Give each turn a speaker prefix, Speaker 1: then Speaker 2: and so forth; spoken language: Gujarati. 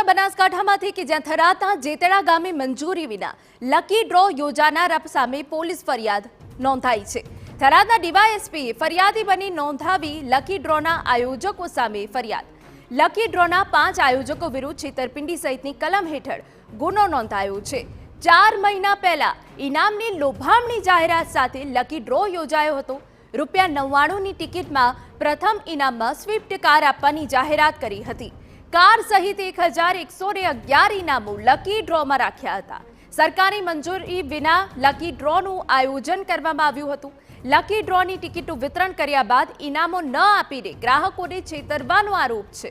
Speaker 1: બનાસકાંઠામાંથી કે જ્યાં થરાદના જેતડા ગામે મંજૂરી વિના લકી ડ્રો યોજાનાર સામે પોલીસ ફરિયાદ નોંધાઈ છે। થરાદના ડીવાયએસપીએ ફરિયાદી બની નોંધાવી લકી ડ્રોના આયોજકો સામે ફરિયાદ। લકી ડ્રોના 5 આયોજકો વિરુદ્ધ છેતરપિંડી સહિતની કલમ હેઠળ ગુનો નોંધાયો છે। 4 મહિના પહેલા ઇનામની લોભામણી જાહેરાત સાથે લકી ડ્રો યોજાયો હતો। ₹99ની ટિકિટમાં પ્રથમ ઇનામમાં સ્વિફ્ટ કાર આપવાની જાહેરાત કરી હતી। કાર સહિત 1111 ઇનામો લકી ડ્રોમાં રાખ્યા હતા। સરકારી મંજૂરી વિના લકી ડ્રોનું આયોજન કરવામાં આવ્યું હતું। લકી ડ્રોની ટિકિટનું વિતરણ કર્યા બાદ ઇનામો ન આપીને ગ્રાહકોને છેતરવાનો આરોપ છે।